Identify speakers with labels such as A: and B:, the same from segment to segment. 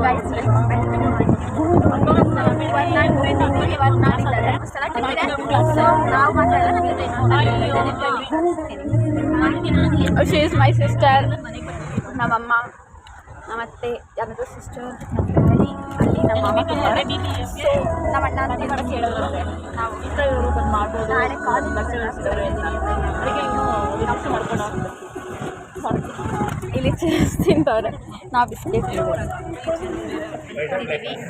A: Guys she is my sister. ನಮ್ಮಮ್ಮ, ನಮ್ಮತ್ತೆ, ಯಾರದು ಸಿಸ್ಟರ್, ನಮ್ಮ ಡ್ಯಾಡಿ, ಅಲ್ಲಿ ನಮ್ಮ ಮಾಮ ಕೂತಾರೆ. ಸೊ ನಮ್ಮ ಅಣ್ಣ ಅಂತ ಕೇಳಿದ್ರು ನಾವು ನಾಳೆ ಇಲ್ಲಿ ಚೇಸ್ ತಿಂತವ್ರೆ, ನಾವು ಬಿಸ್ಕೆಟ್ ತಿಂತೀವಿ.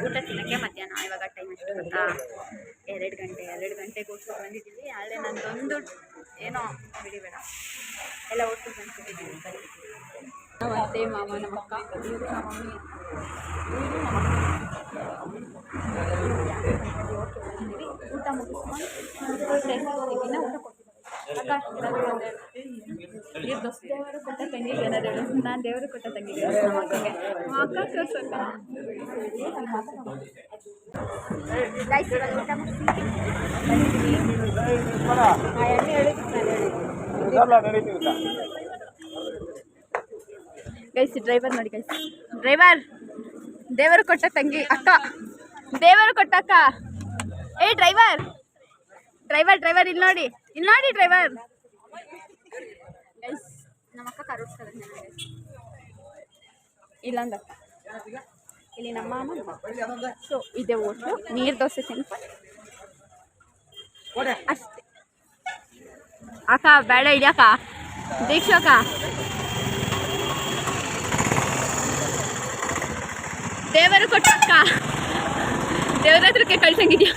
A: ಊಟ ತಿನ್ನೋಕ್ಕೆ ಮಧ್ಯಾಹ್ನ ಇವಾಗ ಟೈಮ್ ಎಷ್ಟು ಗೊತ್ತಾ? 2 ಗಂಟೆಗೆ ಹೋಗ್ಬಿಟ್ಟು ಬಂದಿದ್ದೀವಿ. ಆದರೆ ನಂದೊಂದು ಏನೋ ಬಿಡಿಬೇಡ ಎಲ್ಲ ಒಟ್ಟು ಬಂದ್ಬಿಟ್ಟಿದ್ದೀವಿ. ನಮ್ಮ ಅತ್ತೆ, ಮಾಮ, ನಮ್ಮ ಅಕ್ಕ, ಇವರು ನಮ್ಮ ಮಮ್ಮಿ, ಊಟ ಮುಗಿಸ್ಕೊಂಡು ಊಟ ದೇವರು ಕೊಟ್ಟ ತಂಗಿಗೆ ಏನಾದ್ರು ಹೇಳು. ನಾನು ದೇವರು ಕೊಟ್ಟ ತಂಗಿಗೆ ನಮ್ಮ ಅಕ್ಕಗೆ ಅಕ್ಕ ತೋರ್ಸಕ್ಕ ಗೈಸ್. ಡ್ರೈವರ್ ನೋಡಿ ಗೈಸ್, ಡ್ರೈವರ್ ದೇವರು ಕೊಟ್ಟ ತಂಗಿ ಅಕ್ಕ, ದೇವರು ಕೊಟ್ಟ ಅಕ್ಕ. ಏ ಡ್ರೈವರ್ ಡ್ರೈವರ್ ಡ್ರೈವರ್ ಇಲ್ಲಿ ನೋಡಿ, ಇಲ್ಲಿ ನೋಡಿ ಡ್ರೈವರ್. ಗೈಸ್ ನಮ್ಮ ಅಕ್ಕ ಕಾರ್ ಓಡಿಸ್ತಾರೆ ಇಲ್ಲೊಂದು ಅಕ್ಕ, ಇಲ್ಲಿ ನಮ್ಮ ಮಾಮ. ಸೊ ಇದೆ ಹೋಟ್ಲು, ನೀರು ದೋಸೆ ಸಿಂಪಲ್ ಅಷ್ಟೇ. ಅಕ್ಕ ಬೇಡ ಇಡ್ಯಾಕ ದೀಕ್ಷು ಅಕ್ಕ. ದೇವರು ಕೊಟ್ಟ ಅಕ್ಕ, ದೇವರ ಹತ್ರಕ್ಕೆ ಕಳ್ಸಂಗಿದ್ಯಾ?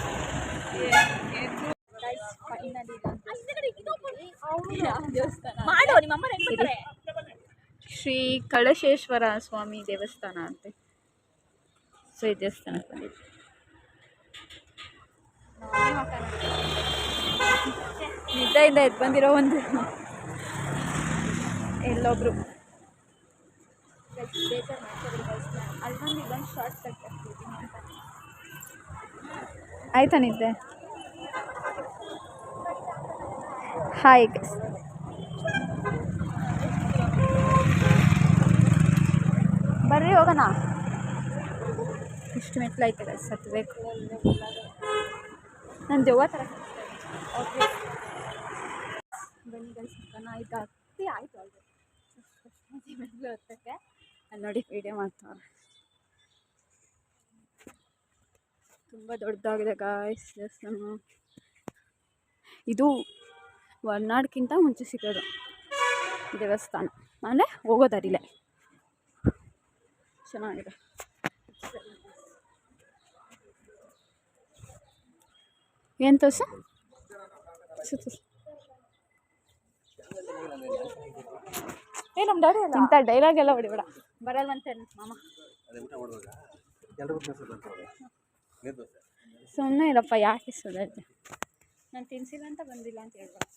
A: ಶ್ರೀ ಕಳಶೇಶ್ವರ ಸ್ವಾಮಿ ದೇವಸ್ಥಾನ ಅಂತೆ. ಸೊ ಈ ದೇವಸ್ಥಾನಕ್ಕೆ ಬಂದಿದ್ವಿ. ನಿದ್ದೆಯಿಂದ ಎದ್ದು ಬಂದಿರೋ ಒಂದು ಎಲ್ಲೊಬ್ರು ಬೇಜಾರು ಮಾಡ್ಕೊಬಿಡಿ. ಅಲ್ಲಿ ಬಂದು ಶಾರ್ಟ್ ಕಟ್ ಆಯ್ತಾ ನಿದ್ದೆ? ಹಾಯ್ ಬರ್ರಿ ಹೋಗೋಣ. ಇಷ್ಟು ಮೆಟ್ಲು ಐತೆ ಗೈಸ್, ಹತ್ತಬೇಕು. ನಾನು ದೆವ್ವ ಥರ ಬನ್ನಿ ಗೈಸ್, ಈಗ ಹತ್ತಿ ಆಯಿತು ಆಲ್ರೆಡಿ ಮೆಟ್ಲು ಹತ್ತಕ್ಕೆ. ಅಲ್ಲಿ ನೋಡಿ ವೀಡಿಯೋ ಮಾಡ್ತಾವ್ರೆ. ತುಂಬ ದೊಡ್ಡದಾಗಿದೆ ಗಾಯ್ಸ್ ದೇವಸ್ಥಾನ. ಇದು ಹೊರನಾಡ್ಕಿಂತ ಮುಂಚೆ ಸಿಗೋದು ದೇವಸ್ಥಾನ, ಅಂದರೆ ಹೋಗೋದಾರಿಲ್ಲ. ಚೆನ್ನಾಗಿದೆ. ಏನು ತೋರ್ಸ ಏ ನಮ್ಮ ಡ್ಯಾಡಿ ಇಂಥ ಡೈಲಾಗ್ ಎಲ್ಲ ಹೊಡಿಬೇಡ, ಬರಲ್ವಂತೆ ಮಾಮ. ಸುಮ್ಮನೆ ಇರಪ್ಪ, ಯಾಕೆ ಸುಧಾರಿದೆ? ನಾನು ತಿನ್ಸಿಲ್ಲ ಅಂತ ಬಂದಿಲ್ಲ ಅಂತ ಹೇಳ್ಬಾರ್ದು.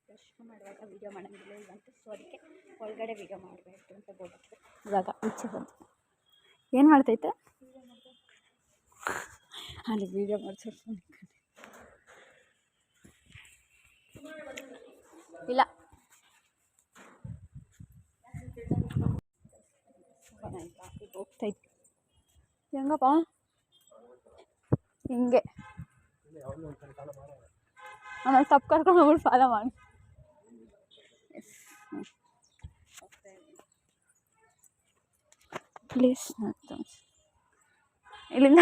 A: ದರ್ಶನ ಮಾಡುವಾಗ ವೀಡಿಯೋ ಮಾಡೋಂಗಿಲ್ಲ ಇಲ್ಲಂತ, ಸೊ ಅದಕ್ಕೆ ಒಳಗಡೆ ವೀಡಿಯೋ ಮಾಡಬೇಕು ಅಂತ ಬೋರ್ಡ್. ಇವಾಗ ಈಚೆ ಬಂದು ಏನು ಮಾಡ್ತೈತೆ ಅಲ್ಲಿ ವೀಡಿಯೋ ಮಾಡ್ಸೋದು ಇಲ್ಲ. ಹೋಗ್ತೈತಿ ಹೆಂಗಪ್ಪ ಹಿಂಗೆ ಆಮೇಲೆ ತಪ್ಪು ಕರ್ಕೊಂಡು ಹೋಗ್ಬಿಟ್ಟು ಫಾಲೋ ಮಾಡಿ. ಪ್ಲೀಸ್ ಇಲ್ಲಿಂದ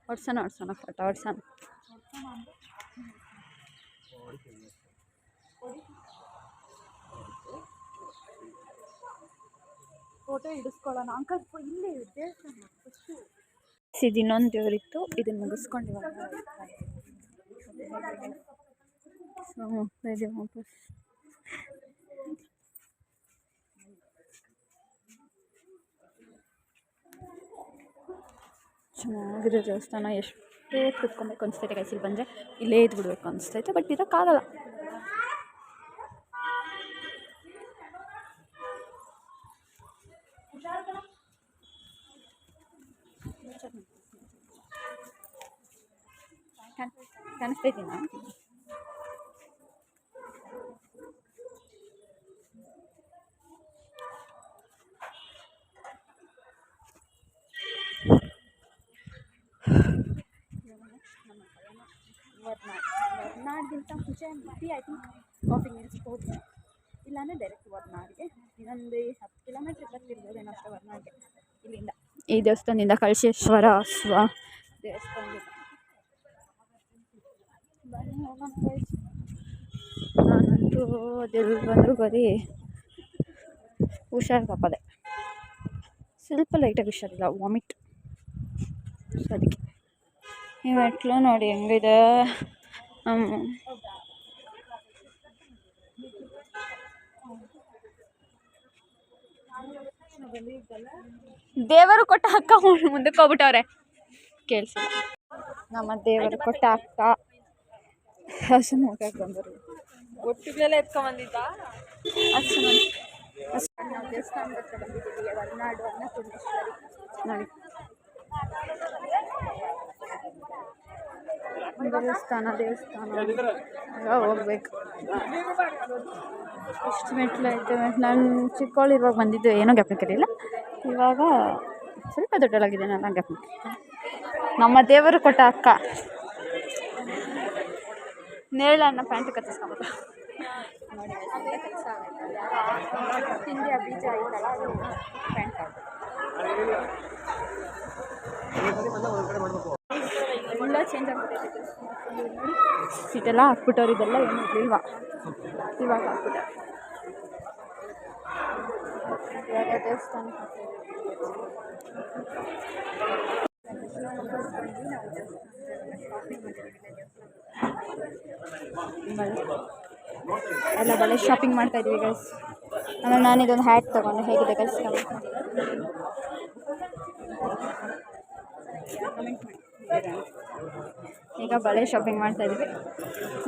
A: ಹೊಡ್ಸೋಣ ಫೋಟೋ ಹೊಡ್ಸೋಣ. ಫೋಟೋ ಹಿಡಿಸ್ಕೊಳ್ಳೋಣ ಅಂಕಲ್. ಇಲ್ಲಿ ದೇವಸ್ಥಾನ ಇದು ಇನ್ನೊಂದು ದೇವರಿತ್ತು, ಇದನ್ನು ಮುಗಿಸ್ಕೊಂಡು ಇವಾಗ ವಾಪಸ್. ಚೆನ್ನಾಗಿದೆ ದೇವಸ್ಥಾನ. ಎಷ್ಟೇ ಕೂತ್ಕೊಬೇಕು ಅನಿಸ್ತೈತೆ ಕೈಸಲ್ಲಿ ಬಂದರೆ, ಇಲ್ಲೇ ಇದ್ದು ಬಿಡ್ಬೇಕು ಅನಿಸ್ತೈತೆ, ಬಟ್ ಇರೋಕ್ಕಾಗಲ್ಲ. ಕಾಣಿಸ್ತೈತಿ ಅದಕ್ಕಿಂತ ಮುಂಚೆ ಮಟ್ಟಿ ಐ ಥಿಂಕ್ ಕಾಫಿ ನಿಲ್ಲಿಸ್ಬೋದು, ಇಲ್ಲಾಂದರೆ ಡೈರೆಕ್ಟ್ ವರ್ನಾಡ್ಗೆ ಇನ್ನೊಂದು 10 ಕಿಲೋಮೀಟ್ರ್ ಬರ್ತಿರ್ಬೋದೇನೋ ಅಷ್ಟೇ ವರ್ನಾಡ್ಗೆ ಇಲ್ಲಿಂದ. ಈ ದೇವಸ್ಥಾನದಿಂದ ಕಳಶೇಶ್ವರ ದೇವಸ್ಥಾನದಿಂದ ಬನ್ನಿ ಹೋಗೋಣ ಗೈಸ್. ನಾನಂತೂ ಅದೆಲ್ಲಿ ಬಂದರೂ ಬರೀ ಹುಷಾರು ತಪ್ಪದೆ, ಸ್ವಲ್ಪ ಲೈಟಾಗಿ ಹುಷಾರಿಲ್ಲ, ವಾಮಿಟ್. ಅದಕ್ಕೆ ಈ ಮೆಟ್ಲು ನೋಡಿ ಹೆಂಗಿದೆ. ದೇವರು ಕೊಟ್ಟ ಅಕ್ಕ ಮುಂದಕ್ಕೆ ಹೋಗ್ಬಿಟ್ಟವ್ರೆ, ಕೇಳಿಸಿ. ನಮ್ಮ ದೇವರು ಕೊಟ್ಟ ಅಕ್ಕ ಹಸು ಹೋಗಕ್ಕೆ ಬಂದರು, ಒಟ್ಟಿಗೆಲ್ಲ ಎತ್ಕೊಂಡ್ಬಂದಿದ್ದ ಅಷ್ಟು ನಾವು ದೇವಸ್ಥಾನದ ಹತ್ರ ಬಂದಿದ್ದೀವಿ. ಹೊರನಾಡು ಅನ್ನಪೂರ್ಣೇಶ್ವರಿ ನೋಡಿ, ದೇವಸ್ಥಾನ ಹೋಗ್ಬೇಕು. ಎಷ್ಟು ಮೆಟ್ಲು ಐತೆ. ನಾನು ಚಿಕ್ಕವಳಿರುವಾಗ ಬಂದಿದ್ದು ಏನೋ ಜ್ಞಾಪಕರಿಲ್ಲ, ಇವಾಗ ಸ್ವಲ್ಪ ದೊಡ್ಡಲಾಗಿದೆ, ನಾನು ಜ್ಞಾಪಕ. ನಮ್ಮ ದೇವರು ಕೊಟ್ಟ ಅಕ್ಕ ನೇರಳನ್ನ ಪ್ಯಾಂಟ್ ಕತ್ತಿಸ್ಕೊಂಬೋದು ನೋಡಿ, ಕೆಲಸ ಆಗುತ್ತೆ. ತಿಂಡಿ ಬೀಜ ಆಯ್ತಲ್ಲ, ಅದು ಪ್ಯಾಂಟ್ ಎಲ್ಲ ಚೇಂಜ್ ಆಗ್ಬಿಟ್ಟೈತೆ. ನೋಡಿ ಸೀಟೆಲ್ಲ ಹಾಕ್ಬಿಟ್ಟವ್ರು, ಇದೆಲ್ಲ ಏನು ಇರಲಿಲ್ವಾ, ಇವಾಗ ಹಾಕ್ಬಿಟ್ಟ. ಇವಾಗ ದೇವಸ್ಥಾನಕ್ಕೆ ಎಲ್ಲ ಬಳೆ ಶಾಪಿಂಗ್ ಮಾಡ್ತಾ ಇದ್ದೀವಿ ಗೈಸ್. ಆಮೇಲೆ ನಾನಿದೊಂದು ಹ್ಯಾಟ್ ತೊಗೊಂಡೆ, ಹೇಗಿದೆ ಗೈಸ್ ಕಮೆಂಟ್ ಮಾಡಿ. ಈಗ ಬಳೆ ಶಾಪಿಂಗ್ ಮಾಡ್ತಾ ಇದ್ದೀವಿ,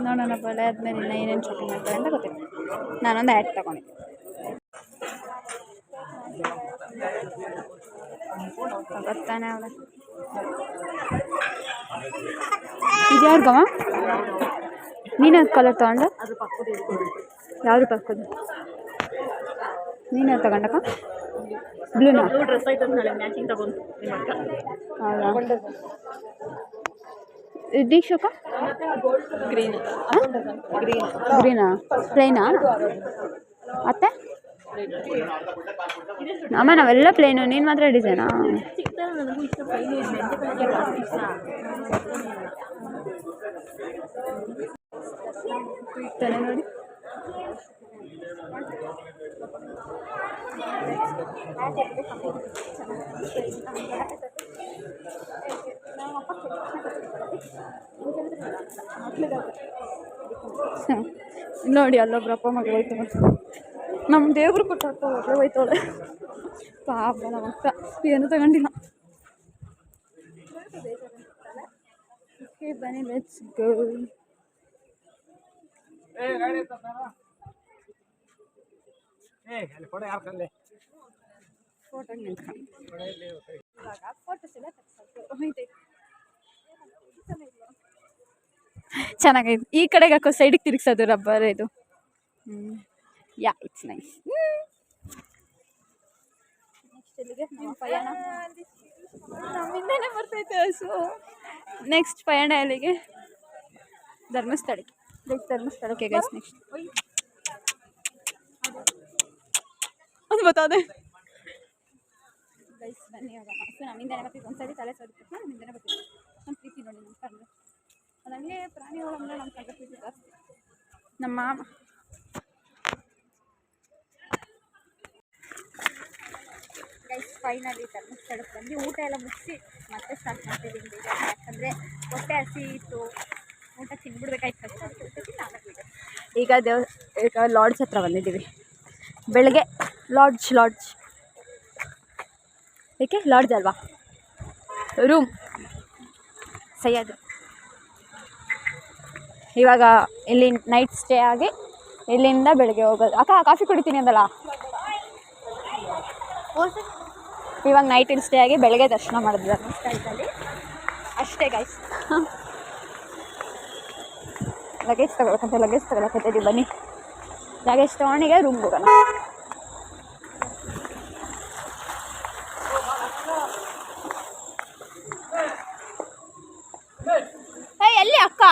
A: ನೋಡೋಣ ಬಳೆ ಆದಮೇಲೆ ಇನ್ನು ಏನೇನು ಶಾಪಿಂಗ್ ಮಾಡ್ತಾರೆ ಅಂತ ಗೊತ್ತಿಲ್ಲ. ನಾನೊಂದು ಹ್ಯಾಟ್ ತೊಗೊಂಡಿದ್ದೆ, ಗೊತ್ತಾನೆ ಅವಳ. ಇದು ಯಾರಿಗಮ್ಮ? ನೀನು ಕಲರ್ ತೊಗೊಂಡು? ಯಾವುದು ಪಕ್ಕದ್ದು? ನೀನು ತಗೊಂಡಕ್ಕ? ಬ್ಲೂನಾ? ಹೌದಾ? ದೀಕ್ಷಕ ಗ್ರೀನಾ ಪ್ಲೇನಾ? ಮತ್ತೆ ಅಮ್ಮ ನಾವೆಲ್ಲ ಪ್ಲೇನು, ನೀನು ಮಾತ್ರ ಡಿಸೈನಾ? ಇರ್ತಾನೆ ನೋಡಿ. ನೋಡಿ ಅಲ್ಲೊಬ್ರಪ್ಪ ಮಗ ಹೋಯ್ತು, ನಮ್ಮ ದೇವ್ರು ಕೊಟ್ಟಪ್ಪ ಒಬ್ಬಳೆ ಹೋಯ್ತವಳೆ ಪಾಪ. ನಮ್ಮ ಅಕ್ಕ ಏನು ತಗೊಂಡಿಲ್ಲ. ಬನ್ನಿ ಲೆಟ್ಸ್ ಗೋ. ಫೋಟೋ ಚೆನ್ನಾಗೈತೆ. ಈ ಕಡೆಗೆ ಹಾಕೋ ಸೈಡಿಗೆ ತಿರುಗಿಸೋದು ರಬ್ಬರ್ ಇದು. Yeah it's nice. ನೆಕ್ಸ್ಟ್ ಎಲ್ಲಿಗೆ ನಮ್ಮ ಪಯಣ? ನಮ್ಮಿಂದನೇ ಬರ್ತೈತೆ ಹಸು. ನೆಕ್ಸ್ಟ್ ಪಯಣ ಎಲ್ಲಿಗೆ? ಧರ್ಮಸ್ಥಳಕ್ಕೆ. ಧರ್ಮಸ್ಥಳಕ್ಕೆ ಗೈಸ್ ನೆಕ್ಸ್ಟ್. ಅದು ಬತ್ತದೆ ಗೈಸ್, ಬನ್ನಿ ಹೋಗೋಣ. ಸೊ ನಮ್ಮಿಂದನೇ ಬರ್ತಿದ್ದು, ಒಂದ್ಸರಿ ತಲೆ ಸೋದಿತ್ತು, ನಮ್ಮಿಂದನೇ ಬರ್ತಿದ್ದು. ನಮ್ಮ ಪ್ರೀತಿ ನೋಡಿ, ನಮ್ಮ ಕಂಡು ಅದಂಗೆ ಪ್ರಾಣಿಗಳು ಅಂದರೆ ನಮ್ಮ ಕಂಡು ಪ್ರೀತಿ ಜಾಸ್ತಿ. ನಮ್ಮ ಮಾಮ ಗೈಸ್ ಫೈನಲಿ ಧರ್ಮಸ್ಥಳಕ್ಕೆ ಬಂದು ಊಟ ಎಲ್ಲ ಮುಗಿಸಿ ಮತ್ತೆ ಸ್ಟಾರ್ಟ್ ಮಾಡ್ತಿದ್ದೀನಿ ಈಗ. ಯಾಕಂದರೆ ಹೊಟ್ಟೆ ಹಸಿ ಇತ್ತು, ಊಟ ತಿನ್ಬಿಡ್ಬೇಕಾಯ್ತು ಫಸ್ಟ್. ಅದಕ್ಕೆ ಊಟ ತಿಂದು ಆಮೇಲೆ ಈಗ ಲಾಡ್ಜ್ ಹತ್ರ ಬಂದಿದ್ದೀವಿ. ಬೆಳಗ್ಗೆ ಲಾಡ್ಜ್ ಏಕೆ ಲಾಡ್ಜ್ ಅಲ್ವಾ, ರೂಮ್ ಸೈಯದ್. ಇವಾಗ ಇಲ್ಲಿ ನೈಟ್ ಸ್ಟೇ ಆಗಿ ಇಲ್ಲಿಂದ ಬೆಳಗ್ಗೆ ಹೋಗೋದು. ಅಕ್ಕ ಕಾಫಿ ಕುಡಿತೀನಿ ಅಂದಲ್ಲ, ಇವಾಗ ನೈಟ್ ಇಲ್ಲಿ ಸ್ಟೇ ಆಗಿ ಬೆಳಗ್ಗೆ ದರ್ಶನ ಮಾಡಿದ್ವಿ ಧರ್ಮಸ್ಥಳದಲ್ಲಿ ಅಷ್ಟೇ ಗೈಸ್. ಲಗೇಜ್ ತಗೊಳಕಂತ ಲಗೇಜ್ ತಗೊಳಕತ್ತಿದ್ದೀವಿ. ಬನ್ನಿ ಲಗೇಜ್ ತೊಗೊಂಡಿಗೆ ರೂಮ್ಗೆ ಹೋಗೋಣ. ಎಲ್ಲಿ ಅಕ್ಕ?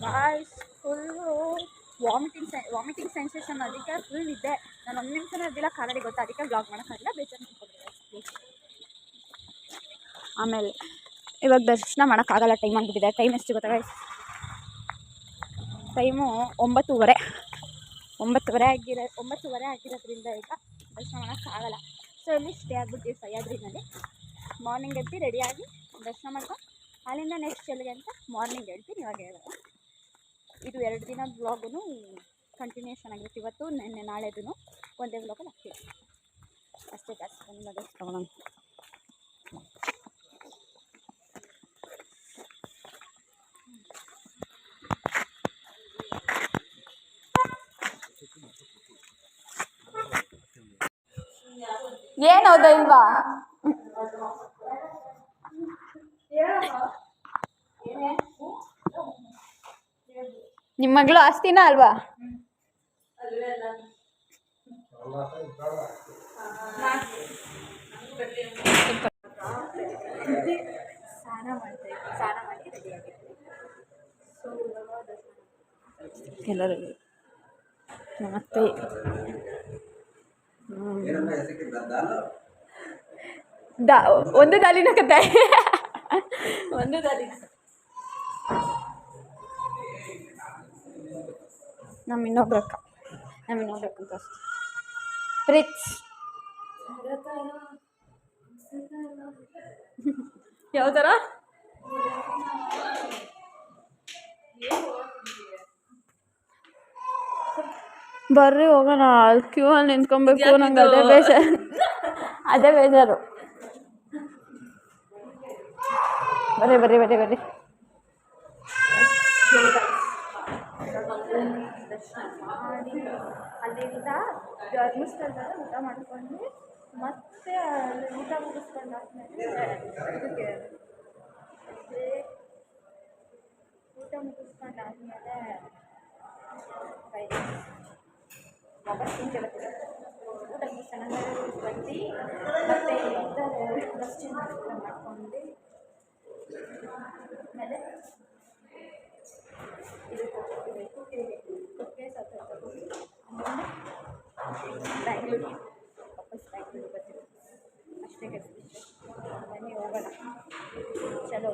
A: ಗಾಯ್ಸ್ ಫುಲ್ಲು ವಾಮಿಟಿಂಗ್ ಸೆನ್ಸೇಷನ್, ಅದಕ್ಕೆ ಫುಲ್ ಇದೆ. ನಾನು ಒಂದು ನಿಮಿಷನೂ ಇದ್ದಿಲ್ಲ ಕಾಲಡಿ ಗೊತ್ತಾ, ಅದಕ್ಕೆ ಬ್ಲಾಗ್ ಮಾಡೋಕ್ಕಾಗಿಲ್ಲ, ಬೇಜಾರು. ಆಮೇಲೆ ಇವಾಗ ದರ್ಶನ ಮಾಡೋಕ್ಕಾಗಲ್ಲ, ಟೈಮ್ ಆಗಿಬಿಟ್ಟಿದೆ. ಟೈಮ್ ಎಷ್ಟು ಗೊತ್ತಾ ಗೈಸ್? ಟೈಮು 9:30 ಆಗಿರೋದ್ರಿಂದ ಈಗ ದರ್ಶನ ಮಾಡೋಕ್ಕಾಗಲ್ಲ. ಸೊ ಇಲ್ಲಿ ಸ್ಟೇ ಆಗಿಬಿಡ್ತೀವಿ ಸಹ್ಯಾದ್ರಿನಲ್ಲಿ. ಮಾರ್ನಿಂಗ್ ಎದ್ದು ರೆಡಿಯಾಗಿ ದರ್ಶನ ಮಾಡ್ಕೊಂಡು ಅಲ್ಲಿಂದ ನೆಕ್ಸ್ಟ್ ಎಲ್ಲಿಗೆ ಅಂತ ಮಾರ್ನಿಂಗ್ ಹೇಳ್ತೀನಿ. ಇವಾಗ ಹೇಳೋದು ಇದು 2 ದಿನದ ವ್ಲಾಗೂ ಕಂಟಿನ್ಯೂಷನ್ ಆಗಿರುತ್ತೆ. ಇವತ್ತು ನೆನ್ನೆ ನಾಳೆದೂ ಒಂದೇ ವ್ಲಾಗಲ್ಲಿ ಆಗ್ತೀವಿ ಅಷ್ಟೇ. ಜಾಸ್ತಿ ಬಂದ ತಗೊಳ್ಳೋಣ. ಏನೋದ ಇಲ್ವಾ ನಿಮ್ಮ ಮಗಳು ಆಸ್ತಿನ ಅಲ್ವಾ? ಸ್ನಾನ ಮಾಡಿ ರೆಡಿಯಾಗಿರ್ತೀವಿ. ಸೊ ಎಲ್ಲರೂ ನಮಸ್ತೆ. ಒಂದು ದಾಲಿನ ಕತೆ ಒಂದು ದಾಲಿನ ನಮ್ಮ ಇನ್ನೊಬ್ರಕ್ಕ ಅಂತ ಪ್ರಿಟ್ಸ್ ಯಾವ ಥರ ಬರ್ರಿ ಹೋಗೋಣ. ಅಲ್ಲಿ ಕ್ಯೂ ಅಲ್ಲಿ ನಿಂತ್ಕೊಬೇಕು. ನಂಗೆ ಅದೇ ಬೇಜಾರು. ಬರ್ರಿ ದರ್ಶನ ಮಾಡಿ ಅಲ್ಲಿಂದ ಧರ್ಮಸ್ಥಳದಲ್ಲಿ ಊಟ ಮಾಡ್ಕೊಂಡು ಮತ್ತೆ ಊಟ ಮುಗಿಸ್ಕೊಂಡಾದ್ಮೇಲೆ ವಾಪಸ್ ತಿಂಕೆ ಬರ್ತೀವಿ. ಊಟ ಚೆನ್ನಾಗಿ ಬಂದು ಮತ್ತೆ ಬಸ್ ಚೇಂಜ್ ಮಾಡ್ಕೊಂಡು ಆಮೇಲೆ ಇದು ಕೊಟ್ಟಿಗೆ ಬ್ಯಾಂಗ್ಳೂರಿಗೆ ವಾಪಸ್ ಬ್ಯಾಂಗ್ಳೂರಿಗೆ ಬರ್ತೀವಿ ಅಷ್ಟೇ. ಬನ್ನಿ ಹೋಗೋಣ. ಚಲೋ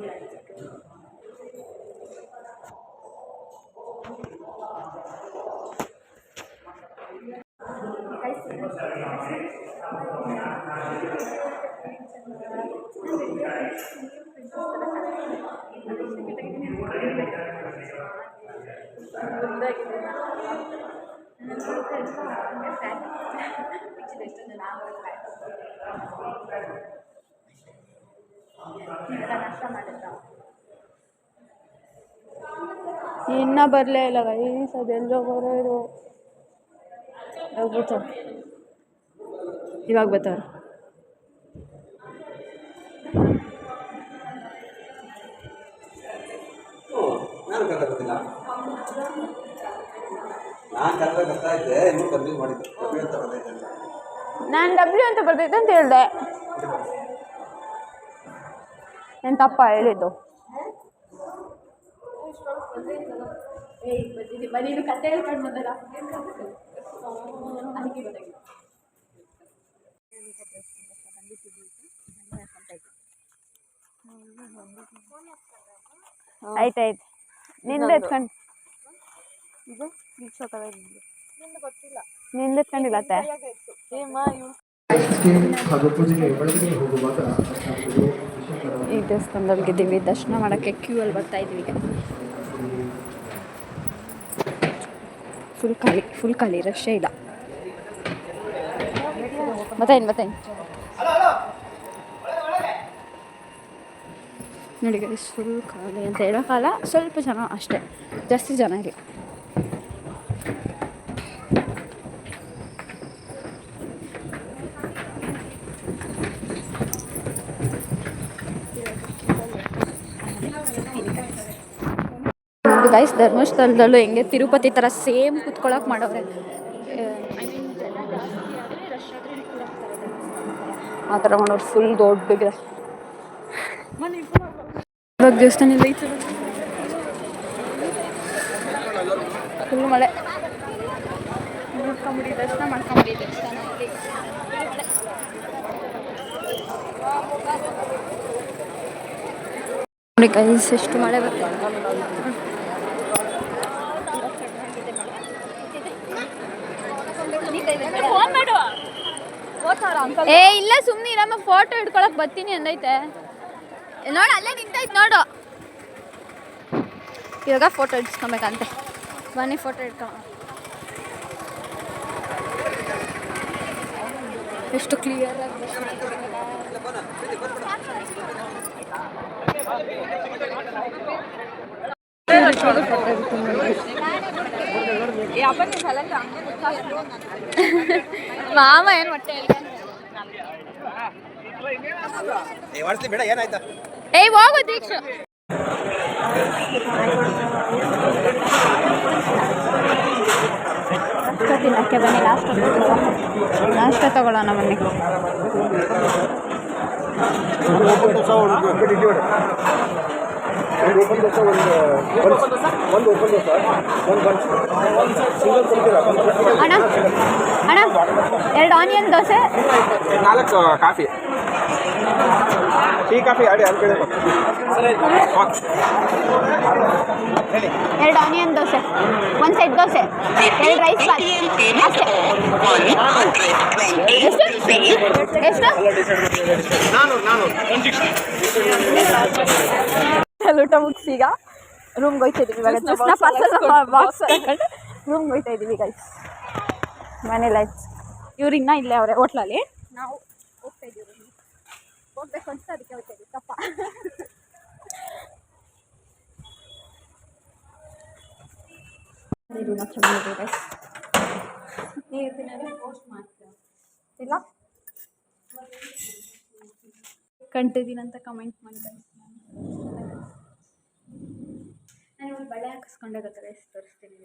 A: ಇನ್ನ ಬರಲೇ ಇಲ್ಲ ಗೈಸ್. ಅದೆಲ್ಲೋ ಬರೋರು ಹೋಗ್ಬಿಡ್ತಾರೆ. ಇವಾಗ ಬರ್ತಾರೆ. ನಾನು ಡಬ್ಲ್ಯೂ ಅಂತ ಬರ್ತೈತೆ ಅಂತ ಹೇಳಿದೆ. ನಾನು ತಪ್ಪ ಹೇಳಿದ್ದು. ನೀನು ಕತೆ ಹೇಳ್ಕೊಂಡು ಬಂದಲ್ಲ ಅದಕ್ಕೆ ಗೊತ್ತಾಗಿಲ್ಲ. ಆಯ್ತಾಯ್ತು. ನಿಂದು ಎತ್ಕೊಂಡು ನಿಂದು ಎತ್ಕೊಂಡಿಲ್ಲ ಅತ್ತೆ. ಈ ದೇವಸ್ಥಾನದಲ್ಲಿ ಇದ್ದೀವಿ. ದರ್ಶನ ಮಾಡೋಕ್ಕೆ ಕ್ಯೂ ಅಲ್ಲಿ ಬರ್ತಾ ಇದ್ದೀವಿ. ಫುಲ್ ಖಾಲಿ ರಶ್ಶೇ ಇಲ್ಲ. ಮತ್ತೆ ನೋಡಿ ಗೈಸ್, ಫುಲ್ ಖಾಲಿ ಅಂತ ಹೇಳೋಕ್ಕಲ್ಲ, ಸ್ವಲ್ಪ ಜನ ಅಷ್ಟೇ, ಜಾಸ್ತಿ ಜನ ಇಲ್ಲ. ಗೈಸ್ ಧರ್ಮಸ್ಥಳದಲ್ಲೂ ಹೆಂಗೆ ತಿರುಪತಿ ಥರ ಸೇಮ್ ಕುತ್ಕೊಳ್ಳೋಕೆ ಮಾಡವ್ರೆ. ಆ ಥರ ಮಾಡೋರು ಫುಲ್ ದೊಡ್ಡಗಿದೆ. ಇವಾಗ ದೇವಸ್ಥಾನ ಇಲ್ಲ. ಫುಲ್ ಮಳೆ. ನೋಡ್ಕೊಂಬಿಡಿ, ದರ್ಶನ ಮಾಡ್ಕೊಂಬಿಡಿ ದೇವಸ್ಥಾನದಲ್ಲಿ. ನೋಡಿ ಗೈಸ್, ಎಷ್ಟು ಮಳೆ ಬರ್ತದೆ. ಏ ಇಲ್ಲ, ಸುಮ್ಮನೆ ಇರಮ್ಮ, ಫೋಟೋ ಹಿಡ್ಕೊಳಕ್ ಬರ್ತೀನಿ ಅಂದೈತೆ. ನೋಡು ಅಲ್ಲೇ ನಿಂತೈತೆ ನೋಡು. ಇವಾಗ ಫೋಟೋ ಇಡ್ಸ್ಕೊಬೇಕಂತೆ. ಬನ್ನಿ ಫೋಟೋ ಇಟ್ಕೊಳ್ಳೋಣ. ಎಷ್ಟು ಕ್ಲಿಯರ್ ಆಗಿ ಮಾಮ ಏನು ಹೊಟ್ಟೆ ಏ ಹೋಗು ದೀಕ್ಷು. ತಿನ್ನಕ್ಕೆ ಬನ್ನಿ, ನಾಷ್ಟ ತಗೊಳ್ಳೋಣ ಬನ್ನಿ. ಅಣ್ಣ ಅಣ್ಣ 2 onion dosa,
B: 4 coffee, tea coffee ಆಡಿ 2
A: onion dosa, 1 set dosa, 2 rice bath. ಊಟ ಮುಗಿಸಿ ಈಗ ರೂಮ್ಗೆ ಹೋಗ್ತಾ ಇದೀವಿ. ಇವಾಗ ಜಸ್ಟ್ ಪಾರ್ಸಲ್ ಬಾಕ್ಸ್ ಹಾಕೊಂಡು ರೂಮ್ಗೆ ಹೋಗ್ತಾ ಇದೀವಿ ಗೈಸ್. ಮನೇಲಿ ಇವ್ರು ಇನ್ನೂ ಇಲ್ಲೇ ಅವರೇ ಹೋಟ್ಲಲ್ಲಿ. ನಾವು ಹೋಗ್ತಾ ಇದ್ದೀವಿ, ಹೋಗ್ಬೇಕು ಅಂತ ಅದಕ್ಕೆ ಹೋಗ್ತಾ ಇದ್ದೀವಿ. ತಪ್ಪ ಇಲ್ಲ ಕಂಟಿದ್ದೀನಂತ ಕಮೆಂಟ್ ಮಾಡ್ತಾರೆ. ನಾನು ಇವಾಗ ಬಳೆ ಹಾಕಿಸ್ಕೊಂಡೆ ಗೊತ್ತಾರೆ, ಎಷ್ಟು ತೋರಿಸ್ತೀನಿ.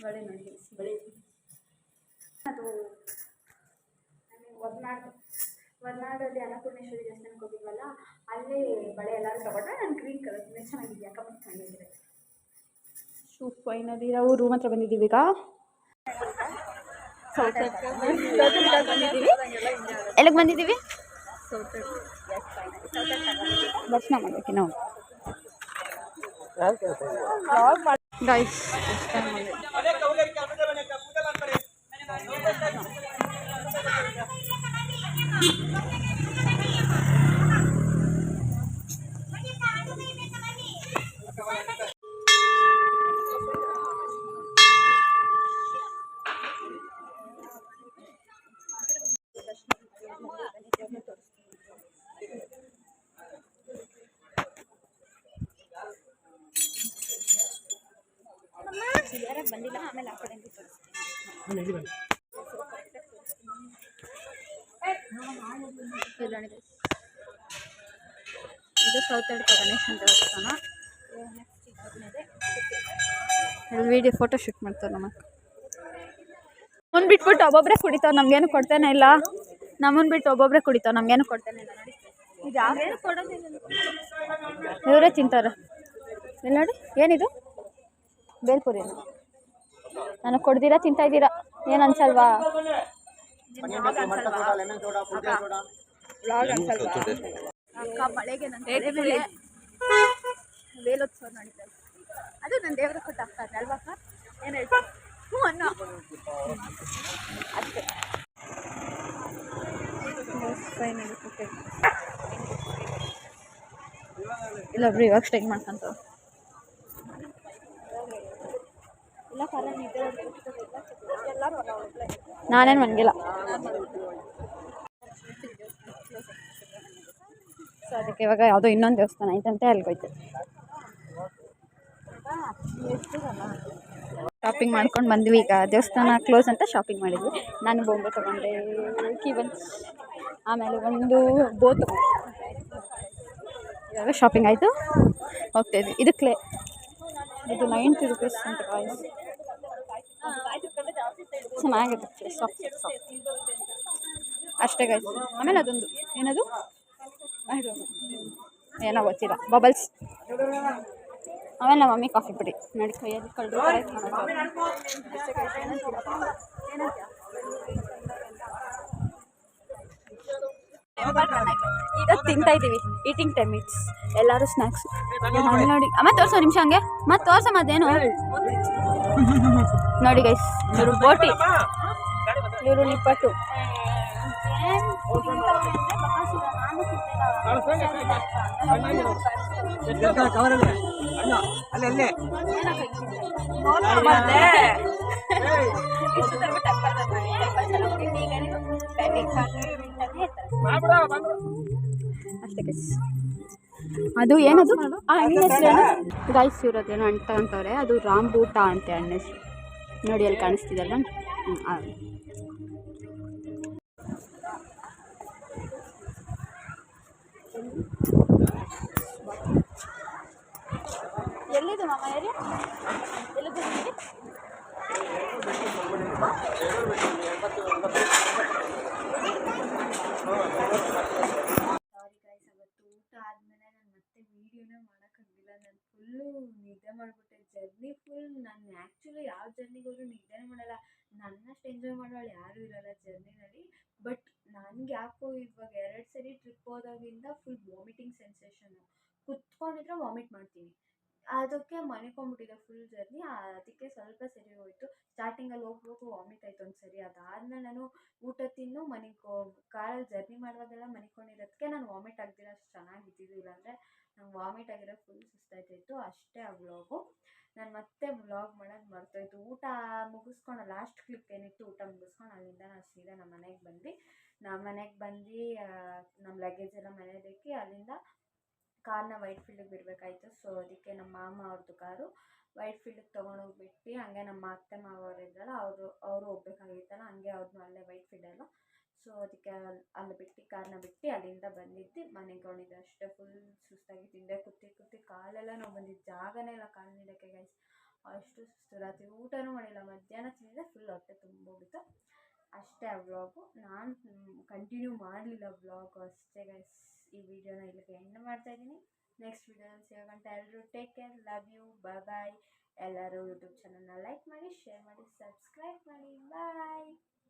A: ಬಳೆ ನೋಡಿ, ಬಳೆ ಅದು ಹೊರನಾಡಲ್ಲಿ ಅನ್ನಪೂರ್ಣೇಶ್ವರಿ ದೇವಸ್ಥಾನಕ್ಕೆ ಹೋಗಿದ್ವಲ್ಲ, ಅಲ್ಲಿ ಬಳೆ ಎಲ್ಲರೂ ತಗೊಂಡ್ರೆ ನಾನು ಗ್ರೀನ್ ಕಲರ್ ತುಂಬ ಚೆನ್ನಾಗಿದೆಯಾ ಕಮೆಂಟ್ ಮಾಡಿದ್ರೆ. ಶೂ ಫೈನಲಿ ನಾವು ರೂಮ್ ಹತ್ರ ಬಂದಿದ್ದೀವಿ. ಈಗ ಎಲ್ಲಿಗೆ ಬಂದಿದ್ದೀವಿ? ದರ್ಶನ ಮಾಡಬೇಕು ನಾವು ಗೈಸ್. ಬಂದಿಲ್ಲ, ಆಮೇಲೆ ಆ ಕಡೆ ಇದು ಸೌತಡ್ಕ ಗಣೇಶನ ದೇವಸ್ಥಾನ. ವಿಡಿಯೋ ಫೋಟೋ ಶೂಟ್ ಮಾಡ್ತಾರೆ. ನಮ್ಮನ್ನು ಬಿಟ್ಬಿಟ್ಟು ಒಬ್ಬೊಬ್ಬರೇ ಕುಡಿತಾವೆ, ನಮ್ಗೇನು ಕೊಡ್ತೇನೆ ಇಲ್ಲ. ನಮ್ಮನ್ನು ಬಿಟ್ಟು ಒಬ್ಬೊಬ್ಬರೇ ಕುಡಿತಾವೆ, ನಮ್ಗೇನು ಕೊಡ್ತೇನೆ ಇಲ್ಲ. ನೋಡಿ, ಇದು ಯಾರೇನು ಕೊಡೋದಿಲ್ಲ, ಇವರೇ ತಿಂತಾರೆ. ಇಲ್ಲ ನೋಡಿ, ಏನಿದು ಬೇಲ್ಪುರಿ. ನನಗೆ ಕೊಡ್ದಿರಾ ತಿಂತಾ ಇದ್ದೀರಾ, ಏನು ಅನ್ಸಲ್ವಾ? ಅಕ್ಕ ಮಳೆಗೆ ವೇಲೋತ್ಸವ ನಡೀತಾ ಇದೆ. ಅದು ನನ್ನ ದೇವರ ಕೊಟ್ಟು ಆಗ್ತದೆ ಅಲ್ವಾ ಅಕ್ಕ? ಏನು ಹೇಳ್ತಾರೆ? ಹ್ಞೂ ಅನ್ನೋ ಅಷ್ಟೇ. ಇಲ್ಲೊಬ್ರು ಇವಾಗ ಸ್ಟೇ ಮಾಡ್ಕೊಂತ ನಾನೇನು ಮನ್ಗಿಲ್ಲ. ಸೊ ಅದಕ್ಕೆ ಇವಾಗ ಯಾವುದೋ ಇನ್ನೊಂದು ದೇವಸ್ಥಾನ ಐತಂತೆ, ಅಲ್ಲಿಗೋಯ್ತು. ಶಾಪಿಂಗ್ ಮಾಡ್ಕೊಂಡು ಬಂದ್ವಿ. ಈಗ ದೇವಸ್ಥಾನ ಕ್ಲೋಸ್ ಅಂತ ಶಾಪಿಂಗ್ ಮಾಡಿದ್ವಿ. ನಾನು ಬೊಂಬೆ ತೊಗೊಂಡೆ, ಕೀ ಬಂಚ್, ಆಮೇಲೆ ಒಂದು ಬೋತು. ಇವಾಗ ಶಾಪಿಂಗ್ ಆಯಿತು, ಹೋಗ್ತಾಯಿದ್ವಿ. ಇದು ಕ್ಲೇ, ಇದು 90 ರೂಪೀಸ್ ಅಂತ ಕಾಯಿಸ್. ಚೆನ್ನಾಗಿದೆ, ಸಾಫ್ಟ್ ಅಷ್ಟೇ ಗಾಯ್ಸ್. ಆಮೇಲೆ ಅದೊಂದು ಏನದು ಏನೋ ಗೊತ್ತಿಲ್ಲ, ಬಬಲ್ಸ್ ಆಮೇಲೆ ನಮ್ಮ ಮಮ್ಮಿ ಕಾಫಿ ಪುಡಿ ನೋಡಿ ಕೈಯಲ್ಲಿ ಕಳ್ದು ಈಗ ತಿಂತಾ ಇದ್ದೀವಿ ಈಟಿಂಗ್ ಟೈಮ್ ಇಟ್ಸ್ ಎಲ್ಲರೂ ಸ್ನ್ಯಾಕ್ಸ್ ನೋಡಿ ಮತ್ತೆ ತೋರ್ಸೋ ನಿಮಿಷ ಹಂಗೆ ಮತ್ತೆ ತೋರ್ಸ ಮತ್ತೇನು ನೋಡಿ ಗೈಸ್ ಇವರು ಬೋಟಿ ಇವರು ನಿಪ್ಪಟ್ಟು ಅಷ್ಟೇ ಗೈಸ್ ಅದು ಏನದು ಆ ಹಣ್ಣಿನ ಹೆಸರೇನು ಗೈಸ್ ಇರೋದೇನೋ ಹಣ್ಣು ತಗೊಂತವ್ರೆ ಅದು ರಾಂಬೂಟ ಅಂತೆ ಹಣ್ಣು ಹೆಸರು ನೋಡಿ ಅಲ್ಲಿ ಕಾಣಿಸ್ತಿದಲ್ಲ ಎಲ್ಲಿದೆ ಮಾಮ ಏರಿಯಾ ಎಲ್ಲಿದೆ ವೀಡಿಯೋನೇ ಮಾಡೋಕ್ಕಾಗಿಲ್ಲ ನಾನು ಫುಲ್ಲು ನಿದ್ದೆ ಮಾಡಿಬಿಟ್ಟೆ ಜರ್ನಿ ಫುಲ್ ನಾನು ಆ್ಯಕ್ಚುಲಿ ಯಾವ ಜರ್ನಿಗೋದ್ರೂ ನಿದ್ದೆನೇ ಮಾಡಲ್ಲ ನನ್ನಷ್ಟು ಎಂಜಾಯ್ ಮಾಡೋಳು ಯಾರೂ ಇರೋಲ್ಲ ಜರ್ನಿನಲ್ಲಿ ಬಟ್ ನನಗೆ ಯಾಕೋ ಇವಾಗ 2 ಸರಿ ಟ್ರಿಪ್ ಹೋದಾಗಿಂದ ಫುಲ್ ವಾಮಿಟಿಂಗ್ ಸೆನ್ಸೇಷನ್ನು ಕುತ್ಕೊಂಡಿದ್ರೆ ವಾಮಿಟ್ ಮಾಡ್ತೀನಿ ಅದಕ್ಕೆ ಮಲ್ಕೊಂಡ್ಬಿಟ್ಟಿದೆ ಫುಲ್ ಜರ್ನಿ ಅದಕ್ಕೆ ಸ್ವಲ್ಪ ಸರಿ ಹೋಯಿತು ಸ್ಟಾರ್ಟಿಂಗಲ್ಲಿ ಹೋಗ್ಬೇಕು ವಾಮಿಟ್ ಆಯಿತು ಒಂದು ಸರಿ ಅದಾದಮೇಲೆ ನಾನು ಊಟ ತಿಂದು ಮನೆಗೆ ಕಾರಲ್ಲಿ ಜರ್ನಿ ಮಾಡುವಾಗೆಲ್ಲ ಮಲ್ಕೊಂಡಿರೋದಕ್ಕೆ ನಾನು ವಾಮಿಟ್ ಆಗದಿಲ್ಲ ಅಷ್ಟು ಚೆನ್ನಾಗಿದ್ದಿದ್ದು ಇಲ್ಲಾಂದರೆ ನಂಗೆ ವಾಮಿಟ್ ಆಗಿರೋ ಫುಲ್ ಸುಸ್ತಾಯ್ತಾಯಿತ್ತು ಅಷ್ಟೇ ಆ ವ್ಲಾಗು ನಾನು ಮತ್ತೆ ವ್ಲಾಗ್ ಮಾಡೋದು ಮರ್ತೋಯ್ತು ಊಟ ಮುಗಿಸ್ಕೊಂಡು ಲಾಸ್ಟ್ ಕ್ಲಿಪ್ ಏನಿತ್ತು ಊಟ ಮುಗಿಸ್ಕೊಂಡು ಅಲ್ಲಿಂದ ನಾನು ಸೀದಾ ನಮ್ಮ ಮನೆಗೆ ಬಂದು ನಮ್ಮ ಲಗೇಜ್ ಎಲ್ಲ ಮನೆಯಲ್ಲಿಕ್ಕಿ ಅಲ್ಲಿಂದ ಕಾರ್ನ ವೈಟ್ಫೀಲ್ಡಿಗೆ ಬಿಡಬೇಕಾಯ್ತು ಸೊ ಅದಕ್ಕೆ ನಮ್ಮ ಮಾಮ ಅವ್ರದ್ದು ಕಾರು ವೈಟ್ಫೀಲ್ಡಿಗೆ ತೊಗೊಂಡೋಗ್ಬಿಟ್ಟು ಹಂಗೆ ನಮ್ಮ ಅತ್ತೆ ಮಾವ ಅವರು ಇದ್ರಲ್ಲ ಅವರು ಹೋಗ್ಬೇಕಾಗಿತ್ತಲ್ಲ ಹಂಗೆ ಅವ್ರನ್ನೂ ಅಲ್ಲೇ ವೈಟ್ಫೀಲ್ಡಲ್ಲ ಸೊ ಅದಕ್ಕೆ ಅಲ್ಲಿ ಬಿಟ್ಟು ಕಾರ್ನ ಬಿಟ್ಟು ಅಲ್ಲಿಂದ ಬಂದಿದ್ದು ಮನೆಗೆ ಹೊಣಿದ್ದು ಅಷ್ಟೇ ಫುಲ್ ಸುಸ್ತಾಗಿ ತಿಂದೆ ಕುತ್ತಿ ಕಾಲೆಲ್ಲ ನೋವು ಬಂದಿದ್ದು ಜಾಗನೇ ಇಲ್ಲ ಕಾಲು ನೀಡೋಕ್ಕೆ ಗೈಸ್ ಅಷ್ಟು ಸುಸ್ತು ರಾತ್ರಿ ಊಟನೂ ಮಾಡಿಲ್ಲ ಮಧ್ಯಾಹ್ನ ತಿಂದರೆ ಫುಲ್ ಹೊಟ್ಟೆ ತುಂಬೋಗಿತ್ತು ಅಷ್ಟೇ ಆ ವ್ಲಾಗು ನಾನು ಕಂಟಿನ್ಯೂ ಮಾಡಲಿಲ್ಲ ವ್ಲಾಗು ಅಷ್ಟೇ ಗೈಸ್ ಈ ವಿಡಿಯೋನ ಇಲ್ಲಿಗೆ ಎಂಡ್ ಮಾಡ್ತಾಯಿದ್ದೀನಿ ನೆಕ್ಸ್ಟ್ ವಿಡಿಯೋದಲ್ಲಿ ಸಿಗೋಗಂಟ ಎಲ್ಲರೂ take care love you bye ಎಲ್ಲರೂ ಯೂಟ್ಯೂಬ್ ಚಾನಲ್ನ ಲೈಕ್ ಮಾಡಿ ಶೇರ್ ಮಾಡಿ ಸಬ್ಸ್ಕ್ರೈಬ್ ಮಾಡಿ ಬಾಯ್